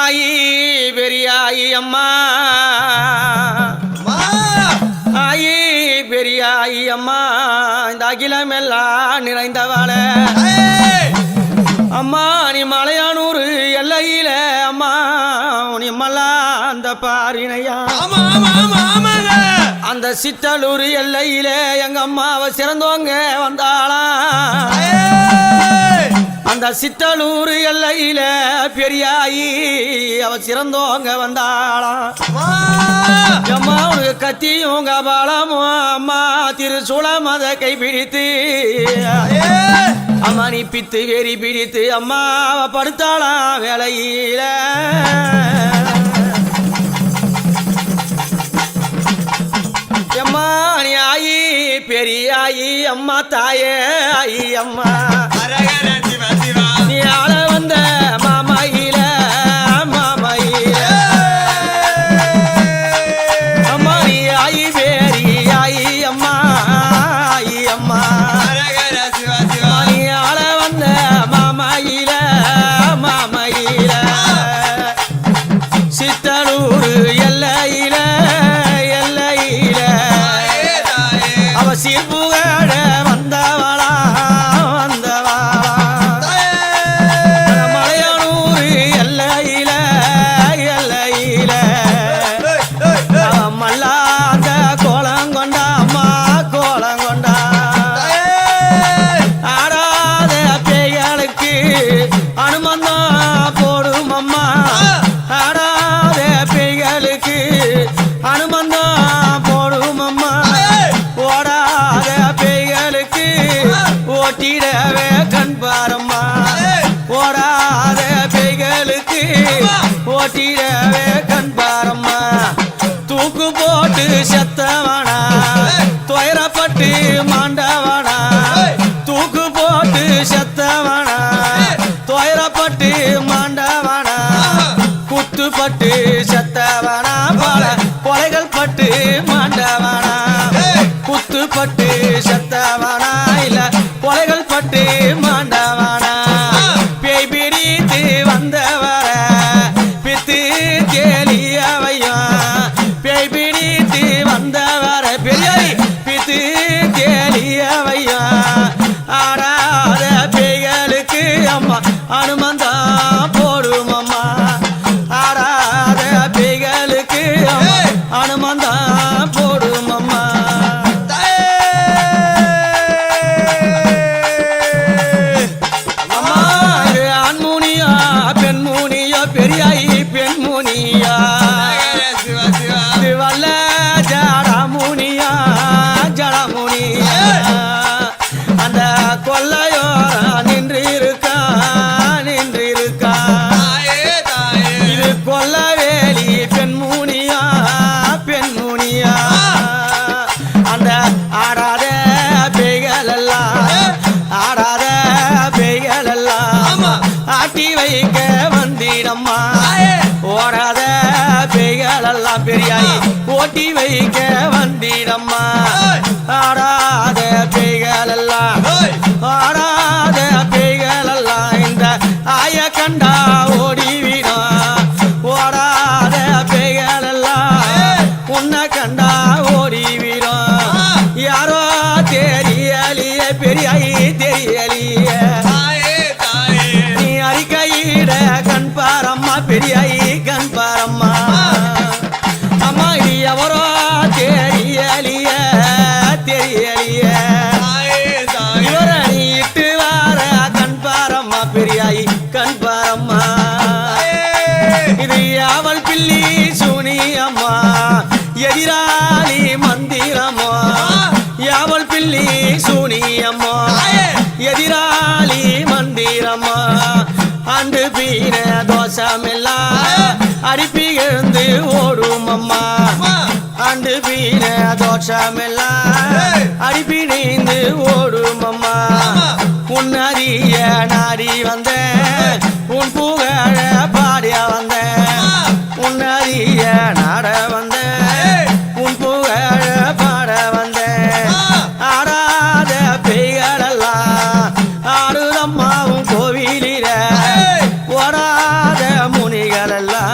ஆயி பெரியாயி அம்மா ஆயி பெரியாயி அம்மா இந்த அகிலமெல்லாம் நிறைந்தவாள அம்மா நீ மலையானூர் எல்லையில அம்மா நீ மல்லா அந்த பாரினையா அந்த சித்தலூர் எல்லையில எங்க அம்மாவை சிறந்தவங்க வந்தாளா அந்த சித்தலூர் எல்லையில பெரியாயி அவ சிறந்தவங்க வந்தாளாம் அம்மா உனக்கு கத்தியும் கபாலமும் அம்மா திருசூலம் அதை கைப்பிடித்து அம்மா நீ பித்து வெறி பிடித்து அம்மா அவ படுத்தாளாம் வேலையில அம்மா நீ ஆயி பெரியாயி அம்மா தாயே ஆயி அம்மா நீ ஆள வந்த மாமாயில மாமாயில அம்மா நீ ஆயி பெரியாயி அம்மா ஆயி அம்மா நீ ஆள வந்த மாமாயில மாமாயில சித்தலூர் எல்லையில எல்லையில அவ சீர்புகழ வந்தவளா வந்தவளா மலையானூர் எல்லையில எல்லையில மல்லாந்த கோலம் கொண்டா அம்மா கோலம் கொண்டா ஆடாத பேய்களுக்கு அனுமந்தம் போடும் அம்மா ஆடாத பேய்களுக்கு அனுமந்தம் போடும் அம்மா ஓடாத பேய்களுக்கு ஓட்டிடவே கண்பாரம்மா ஓடாத பேய்களுக்கு ஓட்டிடவே கண்பாரம்மா தூக்கு போட்டு செத்தவனா துயரப்பட்டு மாண்டவனா தூக்கு போட்டு செத்தவனா துயரப்பட்டு மாண்டவனா குத்துப்பட்டு செத்தவனா பல கொலைகள் பட்டு மாண்டவனா குத்துப்பட்டு செத்தவனா இல்ல கொலைகள் பட்டு மாண்டவனா பேய் பிடித்து வந்தவர பித்து கேலியவையும் பேய் பிடித்து வந்தவர பெரியாய் பித்து கேலியவையும் ஆடாத பேய்களுக்கு அம்மா அனுமந்தம் போடும் அம்மா ஆடாத பேய்களுக்கு அம்மா அனுமந்தம் போடும் அம்மா அம்மா இது ஆண்முனியா பெண்முனியா பெரியாயி பெண்முனியா இது வல்ல ஜடமுனியா ஜடமுனியா அந்த கொல்லையோர நின்று இருக்கா நின்று இருக்கா இது கொல்லவேலி பெண்முனியா பெண்முனியா அந்த ஆடாத பேய்கள் எல்லாம் ஆடாத பேய்கள் எல்லாம் ஆட்டி வைக்க வந்திடம்மா ஓடாத பேய்கள் எல்லாம் பெரியாயி ஓட்டி வைக்க வந்திடம்மா ஆடாத பேய்கள் எல்லாம் ஆடாத பேய்கள் எல்லாம் இந்த ஆய கண்டா ஓடிவிடும் ஓடாத பேய்கள் எல்லாம் உன்னை கண்டா ஓடிவிடும் யாரோ தெரியலியே பெரியாயி தெரியலியே நீ அறிக்கையிட கண்பாரம்மா பெரியாயி கண்பாரம்மா அம்மா இது எவரோ தெரியலிய தெரியலிய இவர நீ இட்டு வார கண்பாரம்மா பெரியாயி கண்பாரம்மா இது அவள் பில்லி சுனி அம்மா எதிராளி மந்திரம்மா யாவல் பில்லி சுனி அம்மா எதிராளி மந்திரம்மா ஆண்டு பீன தோஷமெல்லாம் அடிப்பி எழுந்து ஓடும் அம்மா ஆண்டு பீன தோஷமெல்லாம் அடிப்பி நீந்து ஓடும் அம்மா உன்னறிய நாடி வந்தேன் உன் புகழ பாடிய வந்தேன் உன்னறிய நாட வந்தேன் உன் புகழ பாட வந்தேன் ஆடாத பேய்களெல்லாம் ஆடுதம்மாவும் கோவிலில ஓடாத முனிகளெல்லாம்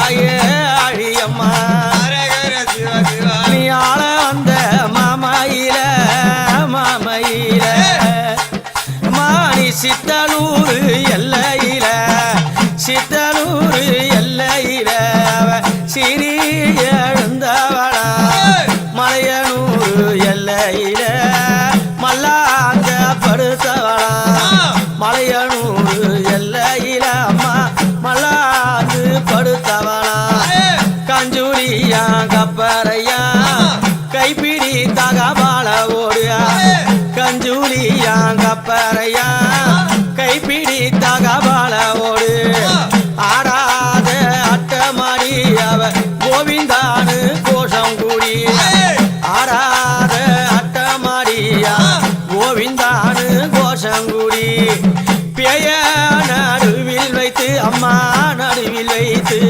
தாயே அழியம்மா நீ ஆள வந்த மாமையில மாமையில மாணி சித்தனூர் எல்லையில சித்தனூர் எல்லையில சிறி எழுந்தவளா மலையனூர் எல்லையில மல்லாங்க படுத்தவளா மலையனூர் எல்லையில அம்மா மல்லாந்து படுத்தவளா கஞ்சூரியா கப்பரையா கைப்பிடி தகபால ஓடியா கஞ்சூலியா கப்பரையா கைப்பிடி தகபால ஓடு ஆடாத அட்டமாடி அவ கோவிந்தானு கோஷம் கூடி ஆடாத அட்டமாடியா கோவிந்தானு கோஷம் கூடி பேய நடுவில் வைத்து அம்மா நடுவில் வைத்து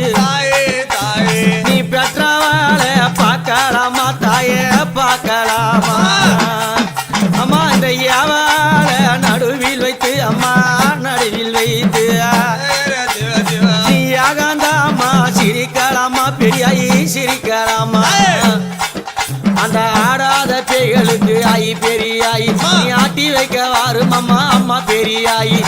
நீ பெற்றவாளை பார்க்கலாமா தாயே பார்க்கலாமா அம்மா இந்த ஏவாளை நடுவில் வைத்து அம்மா நடுவில் வைத்து நீ அகந்தாமா சிரிக்கலாமா பெரியாயி சிரிக்கலாமா அந்த ஆடாத பேய்களுக்கு ஆயி பெரியாயி நீ ஆட்டி வைக்க வாரும் அம்மா அம்மா பெரியாயி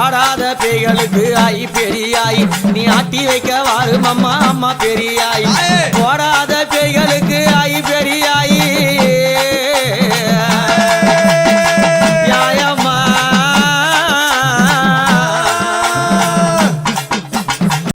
ஆடாத பேய்களுக்கு ஆயி பெரியாயி நீ ஆட்டி வைக்க வாரும் அம்மா அம்மா பெரியாயி ஓடாத பேய்களுக்கு ஆயி பெரியாய்